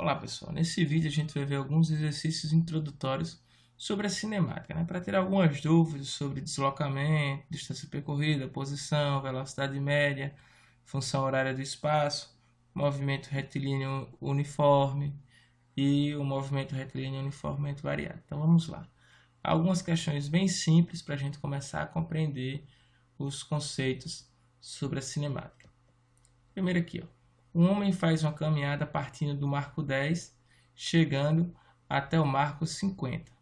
Olá pessoal, nesse vídeo a gente vai ver alguns exercícios introdutórios sobre a cinemática, para tirar algumas dúvidas sobre deslocamento, distância percorrida, posição, velocidade média, função horária do espaço, movimento retilíneo uniforme e o movimento retilíneo uniformemente variado. Então vamos lá. Algumas questões bem simples para a gente começar a compreender os conceitos sobre a cinemática. Primeiro aqui, um homem faz uma caminhada partindo do marco 10, chegando até o marco 50.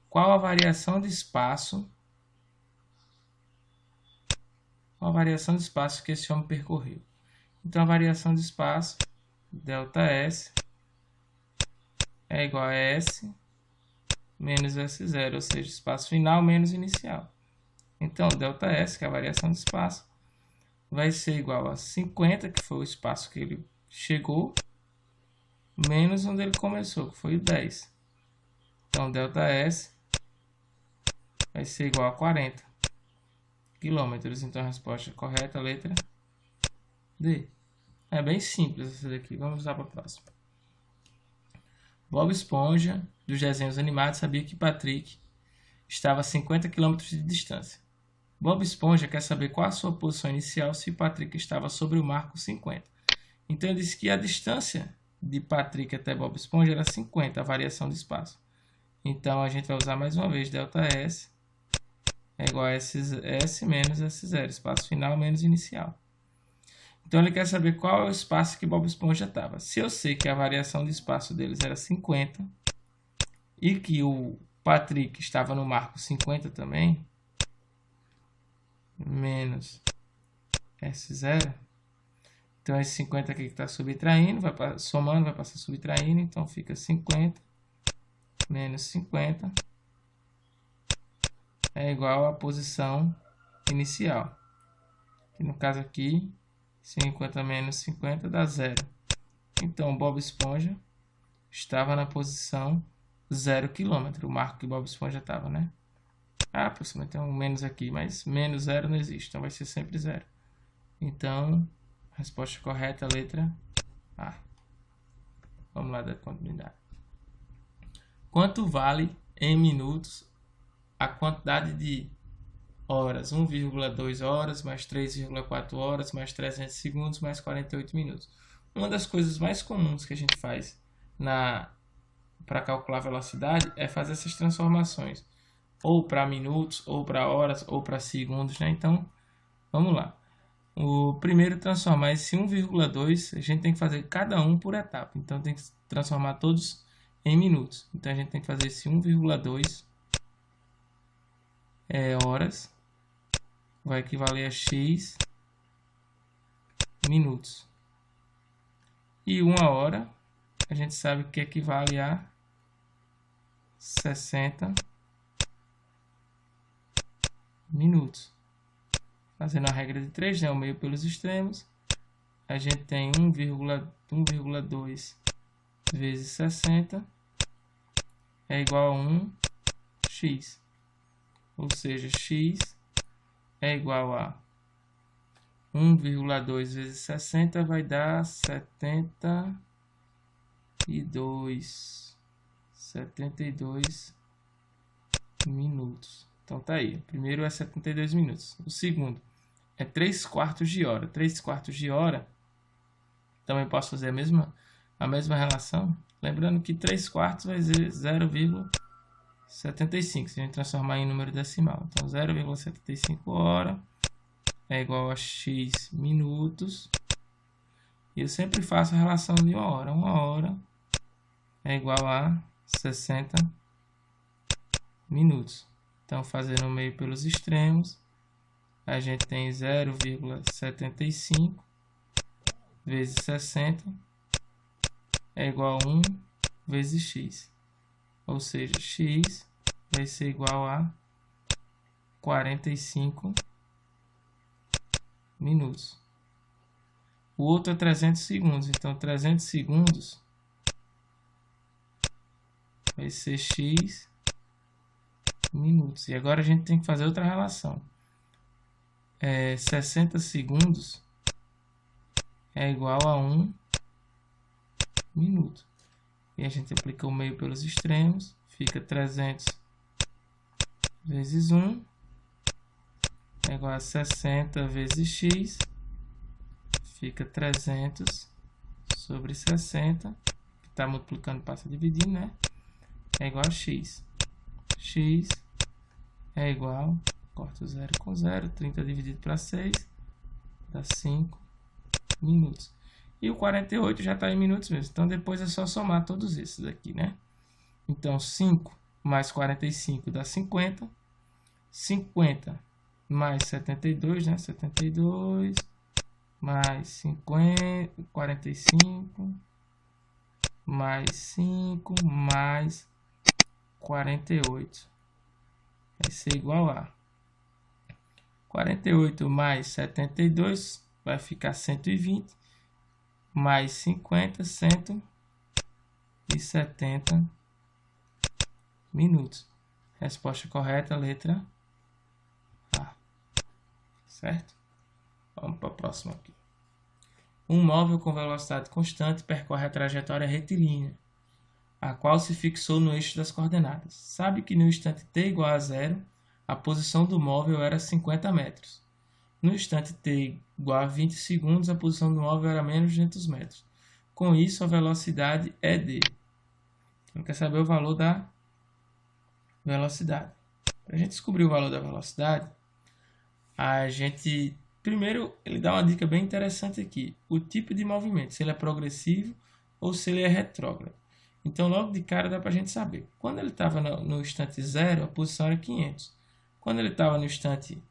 Qual a variação de espaço? Qual a variação de espaço que esse homem percorreu? Então a variação de espaço, ΔS, é igual a S menos S0, ou seja, espaço final menos inicial. Então ΔS, que é a variação de espaço, vai ser igual a 50, que foi o espaço que ele chegou, menos onde ele começou, que foi o 10. Então, ΔS vai ser igual a 40 quilômetros. Então, a resposta correta, a letra D. É bem simples essa daqui. Vamos lá para a próxima. Bob Esponja, dos desenhos animados, sabia que Patrick estava a 50 km de distância. Bob Esponja quer saber qual a sua posição inicial se Patrick estava sobre o marco 50. Então, ele disse que a distância de Patrick até Bob Esponja era 50, a variação de espaço. Então, a gente vai usar mais uma vez ΔS é igual a S menos S0, espaço final menos inicial. Então, ele quer saber qual é o espaço que Bob Esponja estava. Se eu sei que a variação de espaço deles era 50 e que o Patrick estava no marco 50 também, menos S0. Então, esse 50 aqui que está subtraindo, somando, vai passar subtraindo. Então, fica 50 menos 50 é igual à posição inicial. E no caso aqui, 50 menos 50 dá 0. Então, Bob Esponja estava na posição 0 km. O marco que Bob Esponja estava, né? Ah, professor, tem um menos aqui, mas menos 0 não existe, então vai ser sempre 0. Então, a resposta correta é a letra A. Vamos lá dar continuidade. Quanto vale em minutos a quantidade de horas? 1,2 horas, mais 3,4 horas, mais 300 segundos, mais 48 minutos. Uma das coisas mais comuns que a gente faz para calcular velocidade é fazer essas transformações. Ou para minutos, ou para horas, ou para segundos, né? Então, vamos lá. O primeiro transformar esse 1,2, a gente tem que fazer cada um por etapa. Então, tem que transformar todos em minutos. Então, a gente tem que fazer esse 1,2 horas. Vai equivaler a X minutos. E 1 hora, a gente sabe que equivale a 60 minutos. Fazendo a regra de 3, né, o meio pelos extremos, a gente tem 1,2 vezes 60 é igual a 1x. Ou seja, x é igual a 1,2 vezes 60 vai dar 72 minutos. Então tá aí. O primeiro é 72 minutos. O segundo é 3/4 de hora. 3/4 de hora, também posso fazer a mesma relação. Lembrando que 3/4 vai ser 0,75, se a gente transformar em número decimal. Então 0,75 hora é igual a x minutos. E eu sempre faço a relação de 1 hora. 1 hora é igual a 60 minutos. Então, fazendo o meio pelos extremos, a gente tem 0,75 vezes 60 é igual a 1 vezes x. Ou seja, x vai ser igual a 45 minutos. O outro é 300 segundos. Então, 300 segundos vai ser x minutos. E agora a gente tem que fazer outra relação. 60 segundos é igual a 1 minuto. E a gente aplica o meio pelos extremos, fica 300 vezes 1 é igual a 60 vezes x, fica 300 sobre 60, que está multiplicando passa dividindo, né? É igual a x. X é igual, corta o 0 com 0, 30 dividido para 6, dá 5 minutos. E o 48 já está em minutos mesmo, então depois é só somar todos esses aqui, né? Então 5 mais 45 dá 50, 50 mais 72, né? 72 mais 50, 45 mais 5 mais 48 vai ser igual a 48 mais 72 vai ficar 120 mais 50, 170 minutos. Resposta correta, letra A. Certo? Vamos para a próxima aqui. Um móvel com velocidade constante percorre a trajetória retilínea, a qual se fixou no eixo das coordenadas. Sabe que no instante t igual a 0, a posição do móvel era 50 metros. No instante t igual a 20 segundos, a posição do móvel era menos de 200 metros. Com isso, a velocidade é d. Então, quer saber o valor da velocidade. Para a gente descobrir o valor da velocidade, primeiro, ele dá uma dica bem interessante aqui. O tipo de movimento, se ele é progressivo ou se ele é retrógrado. Então, logo de cara, dá para a gente saber. Quando ele estava no instante 0, a posição era 500. Quando ele estava no instante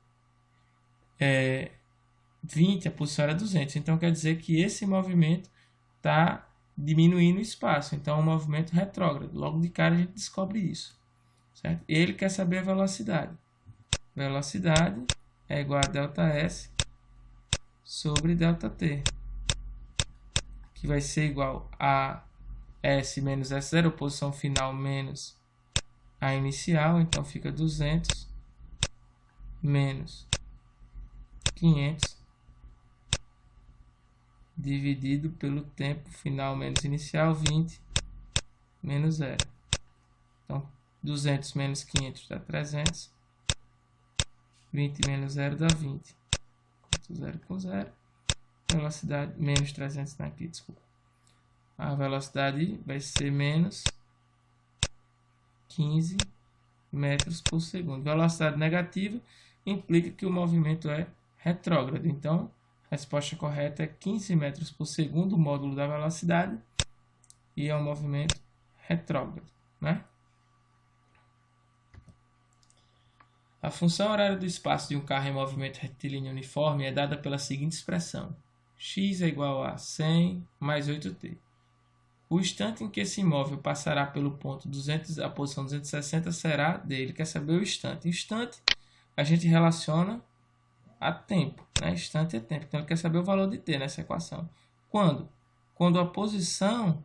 20, a posição era 200. Então, quer dizer que esse movimento está diminuindo o espaço. Então, é um movimento retrógrado. Logo de cara, a gente descobre isso. Certo? E ele quer saber a velocidade. Velocidade é igual a ΔS sobre ΔT, que vai ser igual a S menos S0, posição final menos a inicial, então fica 200 menos 500 dividido pelo tempo final menos inicial, 20 menos 0. Então, 200 menos 500 dá 300. 20 menos 0 dá 20. 0 com 0. Velocidade menos 300 aqui, desculpa. A velocidade vai ser menos 15 metros por segundo. Velocidade negativa implica que o movimento é retrógrado. Então, a resposta correta é 15 metros por segundo, o módulo da velocidade, e é um movimento retrógrado, né? A função horária do espaço de um carro em movimento retilíneo uniforme é dada pela seguinte expressão: x é igual a 100 mais 8t. O instante em que esse imóvel passará pelo ponto 200, a posição 260 será dele. Quer saber o instante? Instante a gente relaciona a tempo, né? Instante é tempo. Então ele quer saber o valor de t nessa equação. Quando? Quando a posição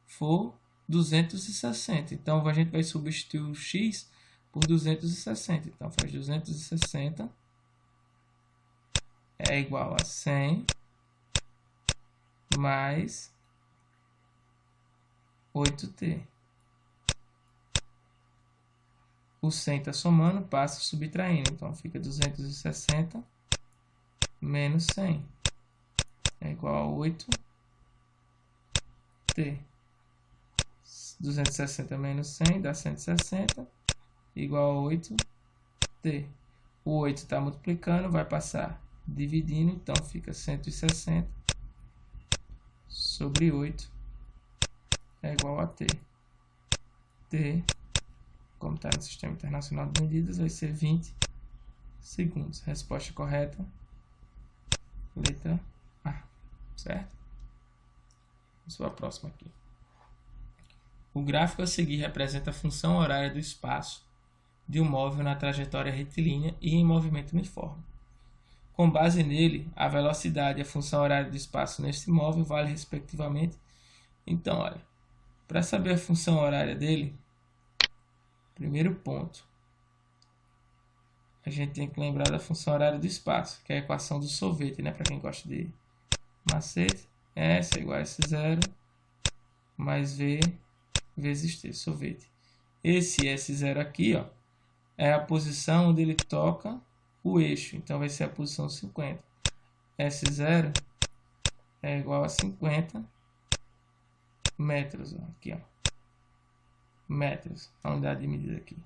for 260. Então a gente vai substituir o x por 260. Então faz 260 é igual a 100 mais 8t. O 100 está somando, passa subtraindo. Então fica 260 menos 100 é igual a 8t. 260 menos 100 dá 160 igual a 8t. O 8 está multiplicando, vai passar dividindo, então fica 160 sobre 8 é igual a t. T, como está no Sistema Internacional de Medidas, vai ser 20 segundos. Resposta correta, letra A. Certo? Vamos para a próxima aqui. O gráfico a seguir representa a função horária do espaço de um móvel na trajetória retilínea e em movimento uniforme. Com base nele, a velocidade e a função horária do espaço neste móvel vale respectivamente. Então, olha, para saber a função horária dele, primeiro ponto, a gente tem que lembrar da função horária do espaço, que é a equação do sorvete, né? Para quem gosta de macete, S é igual a S0 mais V vezes T, sorvete. Esse S0 aqui, ó, é a posição onde ele toca o eixo. Então, vai ser a posição 50. S0 é igual a 50 metros. Ó, aqui, ó. Metros, a unidade de medida aqui.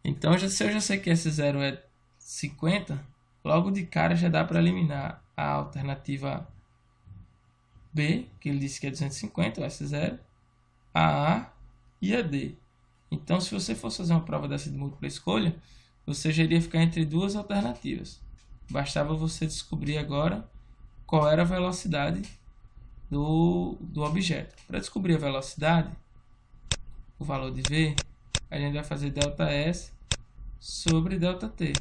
Então, se eu já sei que S0 é 50, logo de cara já dá para eliminar a alternativa B, que ele disse que é 250, o S0, a A e a D. Então, se você fosse fazer uma prova dessa de múltipla escolha, você já iria ficar entre duas alternativas. Bastava você descobrir agora qual era a velocidade do objeto. Para descobrir a velocidade, o valor de V, a gente vai fazer ΔS sobre ΔT.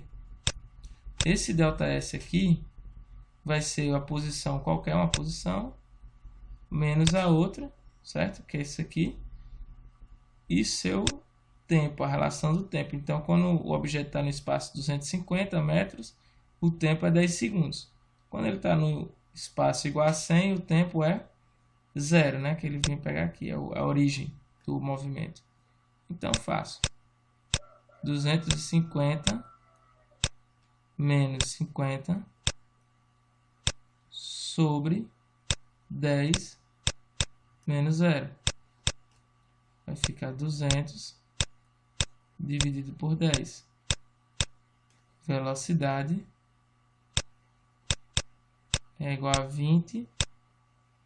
Esse ΔS aqui vai ser a posição, qualquer uma posição, menos a outra, certo? Que é isso aqui. E seu tempo, a relação do tempo. Então, quando o objeto está no espaço 250 metros, o tempo é 10 segundos. Quando ele está no espaço igual a 100, o tempo é 0, né? Que ele vem pegar aqui, é a origem do movimento. Então, faço 250 menos 50 sobre 10 menos 0. Vai ficar 200 dividido por 10. Velocidade é igual a 20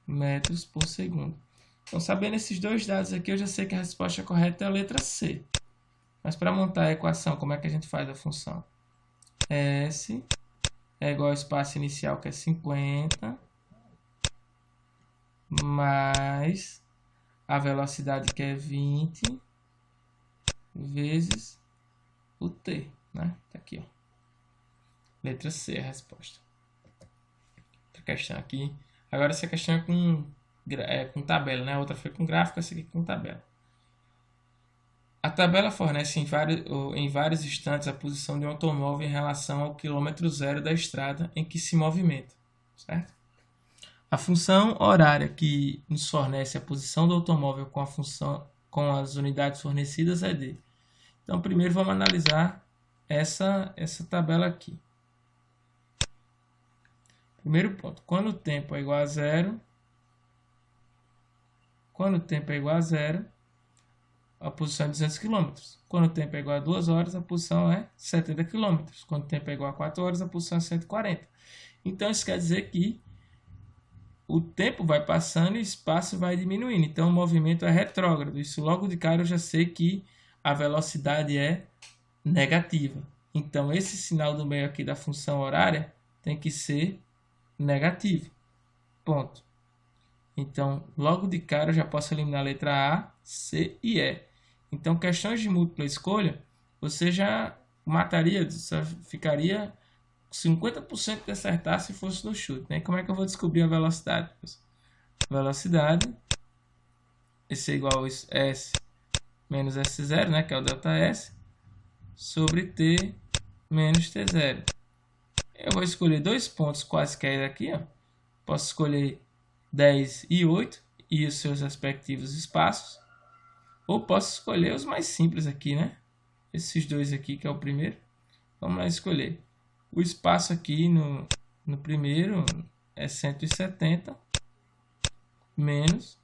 metros por segundo. Então, sabendo esses dois dados aqui, eu já sei que a resposta correta é a letra C. Mas para montar a equação, como é que a gente faz a função? S é igual ao espaço inicial, que é 50, mais a velocidade, que é 20, vezes o T, né? Tá aqui, ó. Letra C é a resposta. Outra questão aqui. Agora essa questão é com tabela, né? A outra foi com gráfico, essa aqui com tabela. A tabela fornece em vários instantes a posição de um automóvel em relação ao quilômetro zero da estrada em que se movimenta, certo? A função horária que nos fornece a posição do automóvel com as unidades fornecidas é D. Então, primeiro vamos analisar essa tabela aqui. Primeiro ponto, quando o tempo é igual a zero, a posição é 200 km. Quando o tempo é igual a 2 horas, a posição é 70 km. Quando o tempo é igual a 4 horas, a posição é 140. Então, isso quer dizer que o tempo vai passando e o espaço vai diminuindo. Então, o movimento é retrógrado. Isso logo de cara eu já sei que a velocidade é negativa. Então, esse sinal do meio aqui da função horária tem que ser negativo. Ponto. Então, logo de cara eu já posso eliminar a letra A, C e E. Então, questões de múltipla escolha, você já mataria, só ficaria 50% de acertar se fosse no chute, né? Como é que eu vou descobrir a velocidade? Velocidade, esse é igual a S menos S0, né? Que é o ΔS, sobre T menos T0. Eu vou escolher dois pontos quaisquer aqui, ó. Posso escolher 10 e 8 e os seus respectivos espaços. Ou posso escolher os mais simples aqui, né? Esses dois aqui, que é o primeiro. Vamos lá escolher. O espaço aqui no primeiro é 170 menos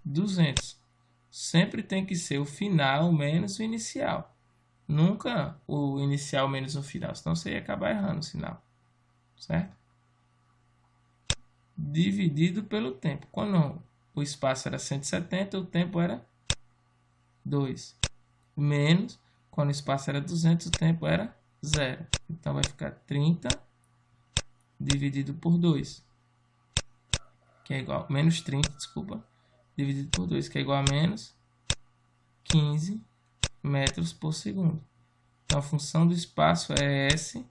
200. Sempre tem que ser o final menos o inicial. Nunca o inicial menos o final, senão você ia acabar errando o sinal. Certo? Dividido pelo tempo. Quando o espaço era 170, o tempo era 2. Menos, quando o espaço era 200, o tempo era 0. Então, vai ficar 30 dividido por 2, que é igual a menos 30, desculpa, dividido por 2, que é igual a menos 15 metros por segundo. Então, a função do espaço é S.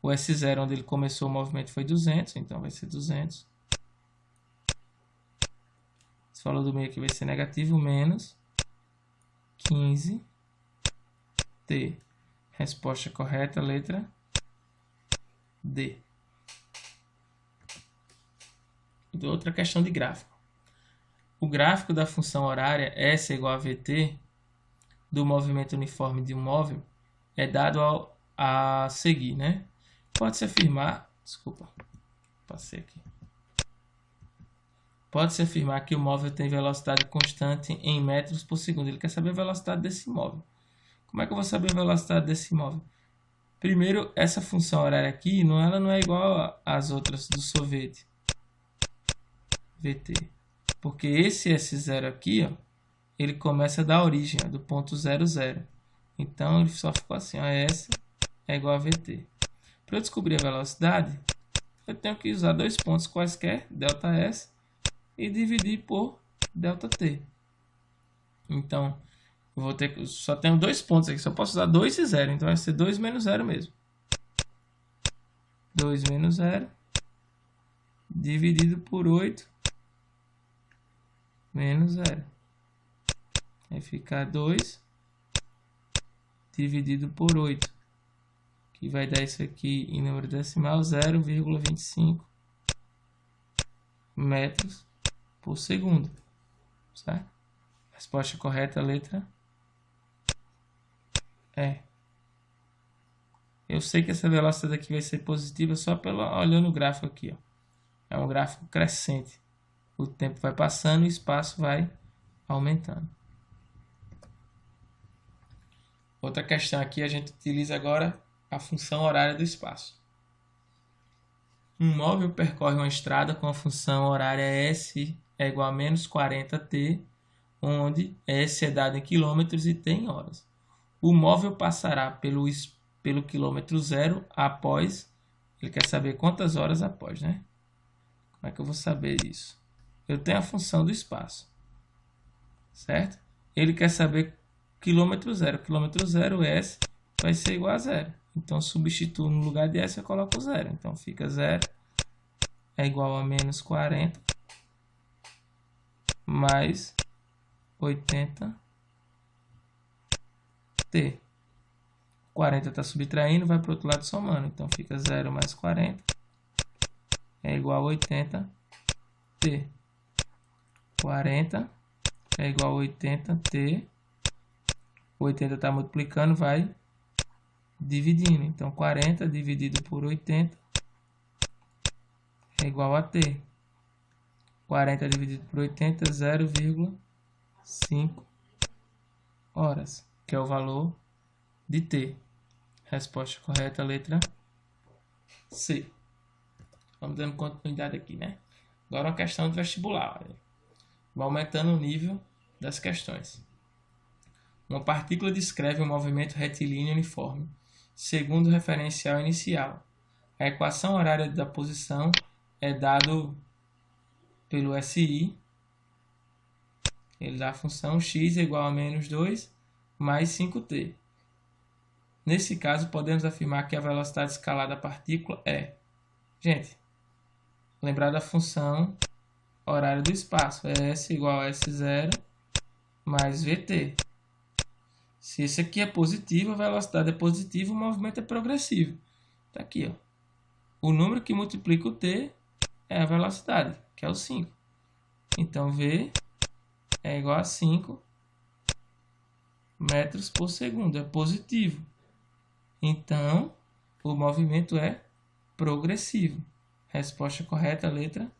O S0, onde ele começou o movimento, foi 200, então vai ser 200. Esse valor do meio aqui vai ser negativo, menos 15 T. Resposta correta, letra D. Outra questão de gráfico. o gráfico da função horária S igual a VT do movimento uniforme de um móvel é dado a seguir, né? Pode-se afirmar, desculpa, passei aqui. Pode-se afirmar que o móvel tem velocidade constante em metros por segundo. Ele quer saber a velocidade desse móvel. Como é que eu vou saber a velocidade desse móvel? Primeiro, essa função horária aqui, ela não é igual às outras do sorvete. VT. Porque esse S0 aqui, ó, ele começa da origem, ó, do ponto 0, 0. Então, ele só ficou assim, ó, S é igual a VT. Para eu descobrir a velocidade, eu tenho que usar dois pontos quaisquer, ΔS, e dividir por ΔT. Então, eu vou ter, só tenho dois pontos aqui, só posso usar 2 e 0, então vai ser 2 menos 0 mesmo. 2 menos 0 dividido por 8 menos 0. Aí fica 2 dividido por 8, que vai dar isso aqui em número decimal, 0,25 metros por segundo, certo? Resposta correta, letra E. Eu sei que essa velocidade aqui vai ser positiva só olhando o gráfico aqui, ó. É um gráfico crescente. O tempo vai passando e o espaço vai aumentando. Outra questão aqui, a gente utiliza agora a função horária do espaço. Um móvel percorre uma estrada com a função horária S é igual a menos 40t, onde S é dado em quilômetros e t em horas. O móvel passará pelo quilômetro zero após, ele quer saber quantas horas após, né? Como é que eu vou saber isso? Eu tenho a função do espaço, certo? Ele quer saber quilômetro zero. Quilômetro zero, S vai ser igual a zero. Então, substituo no lugar de S, eu coloco zero. Então, fica 0 é igual a menos 40 mais 80t. 40 está subtraindo, vai para o outro lado somando. Então, fica 0 mais 40 é igual a 80t. 40 é igual a 80t. 80 está multiplicando, vai dividindo. Então, 40 dividido por 80 é igual a t. 40 dividido por 80 é 0,5 horas, que é o valor de t. Resposta correta, letra C. Vamos dando continuidade aqui, né? Agora uma questão do vestibular. Vai aumentando o nível das questões. Uma partícula descreve um movimento retilíneo uniforme, segundo o referencial inicial. A equação horária da posição é dado pelo SI. Ele dá a função x igual a menos 2 mais 5t. Nesse caso, podemos afirmar que a velocidade escalar da partícula é... Gente, lembrar da função horária do espaço. É S igual a S0 mais VT. Se esse aqui é positivo, a velocidade é positiva, o movimento é progressivo. Está aqui, ó. O número que multiplica o t é a velocidade, que é o 5. Então, V é igual a 5 metros por segundo. É positivo. Então, o movimento é progressivo. Resposta correta, letra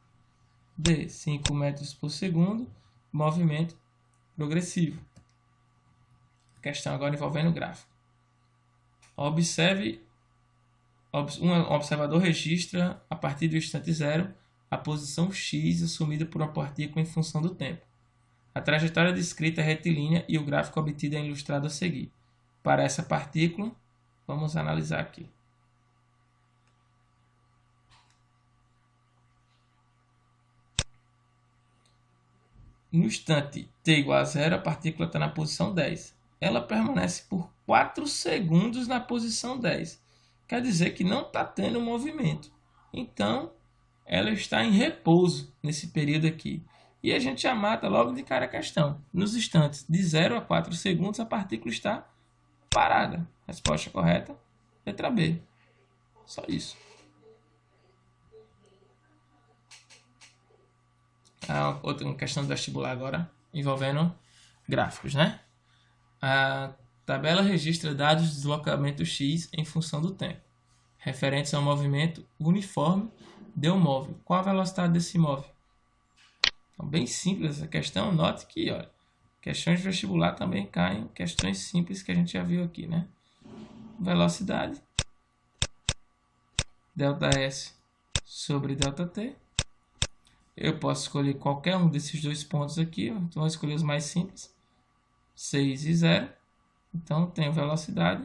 D. 5 metros por segundo, movimento progressivo. Questão agora envolvendo o gráfico. Observe, um observador registra, a partir do instante zero, a posição x assumida por uma partícula em função do tempo. A trajetória descrita é retilínea e o gráfico obtido é ilustrado a seguir. Para essa partícula, vamos analisar aqui. No instante t igual a 0, a partícula está na posição 10. Ela permanece por 4 segundos na posição 10. Quer dizer que não está tendo movimento. Então, ela está em repouso nesse período aqui. E a gente já mata logo de cara a questão. Nos instantes de 0 a 4 segundos, a partícula está parada. Resposta correta, letra B. Só isso. Outra questão do vestibular agora, envolvendo gráficos, né? A tabela registra dados de deslocamento x em função do tempo, referentes ao movimento uniforme de um móvel. Qual a velocidade desse móvel? Então, bem simples essa questão. Note que, olha, questões de vestibular também caem questões simples que a gente já viu aqui, né? Velocidade, ΔS sobre ΔT. Eu posso escolher qualquer um desses dois pontos aqui, então vou escolher os mais simples, 6 e 0. Então, tenho velocidade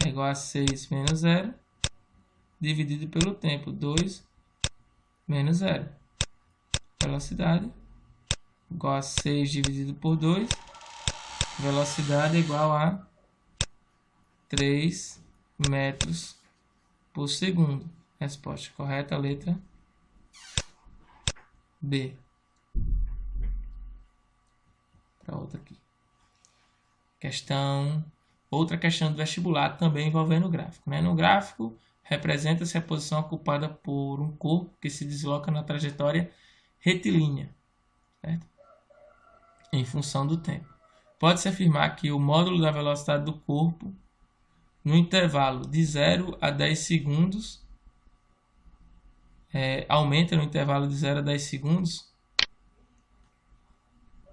é igual a 6 menos 0, dividido pelo tempo, 2 menos 0. Velocidade igual a 6 dividido por 2. Velocidade igual a 3 metros por segundo. Resposta correta, letra B. Para outra aqui. Outra questão do vestibular também envolvendo o gráfico, né? No gráfico, representa-se a posição ocupada por um corpo que se desloca na trajetória retilínea, certo? Em função do tempo. Pode-se afirmar que o módulo da velocidade do corpo no intervalo de 0 a 10 segundos aumenta no intervalo de 0 a 10 segundos.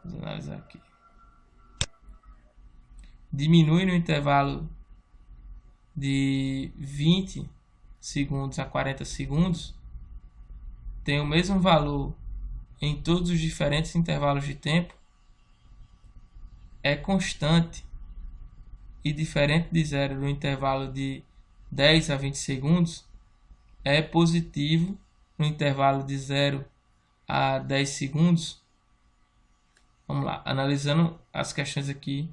Vamos analisar aqui. Diminui no intervalo de 20 segundos a 40 segundos. Tem o mesmo valor em todos os diferentes intervalos de tempo. É constante e diferente de 0 no intervalo de 10 a 20 segundos. É positivo no intervalo de 0 a 10 segundos. Vamos lá, analisando as questões aqui.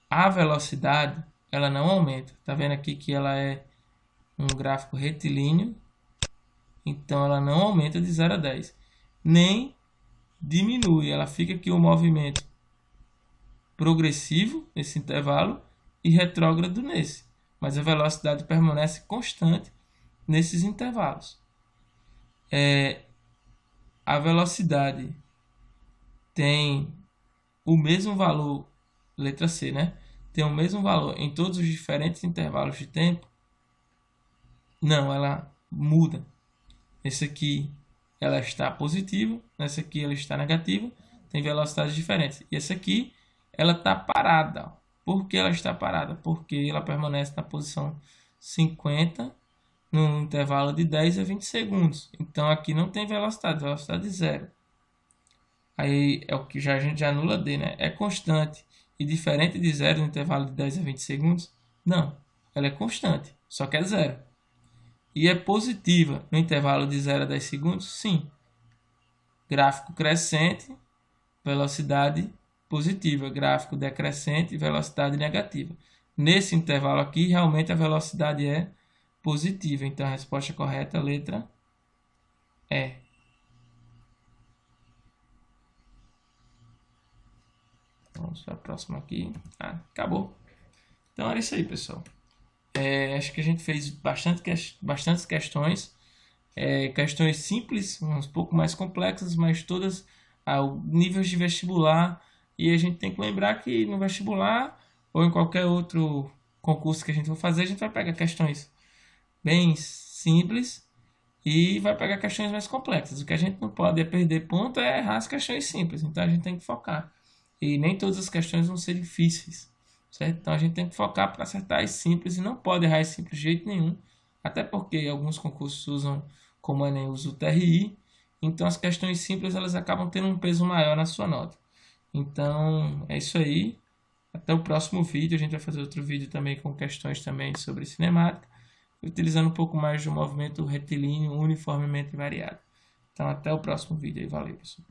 A velocidade, ela não aumenta. Tá vendo aqui que ela é um gráfico retilíneo. Então, ela não aumenta de 0 a 10. Nem diminui. Ela fica aqui o movimento progressivo nesse intervalo e retrógrado nesse. Mas a velocidade permanece constante nesses intervalos. A velocidade tem o mesmo valor, letra C, né? Tem o mesmo valor em todos os diferentes intervalos de tempo? Não, ela muda. Esse aqui ela está positiva, nessa aqui ela está negativa, tem velocidades diferentes. E essa aqui ela está parada. Por que ela está parada? Porque ela permanece na posição 50 no intervalo de 10 a 20 segundos. Então aqui não tem velocidade zero. Aí é o que a gente já anula D, né? É constante e diferente de zero no intervalo de 10 a 20 segundos? Não, ela é constante, só que é zero. E é positiva no intervalo de 0 a 10 segundos? Sim. Gráfico crescente, velocidade positiva. Gráfico decrescente, velocidade negativa. Nesse intervalo aqui, realmente a velocidade é positiva. Então, a resposta correta é a letra E. Vamos para a próxima aqui. Acabou. Então, era isso aí, pessoal. Acho que a gente fez bastantes questões. Questões simples, um pouco mais complexas, mas todas ao nível de vestibular. E a gente tem que lembrar que no vestibular ou em qualquer outro concurso que a gente for fazer, a gente vai pegar questões bem simples e vai pegar questões mais complexas. O que a gente não pode perder ponto é errar as questões simples. Então a gente tem que focar. E nem todas as questões vão ser difíceis, certo? Então a gente tem que focar para acertar as simples e não pode errar as simples de jeito nenhum. Até porque alguns concursos usam, como o Enem usa o TRI, então as questões simples elas acabam tendo um peso maior na sua nota. Então é isso aí. Até o próximo vídeo. A gente vai fazer outro vídeo também com questões também sobre cinemática, utilizando um pouco mais do movimento retilíneo uniformemente variado. Então até o próximo vídeo aí. Valeu, pessoal.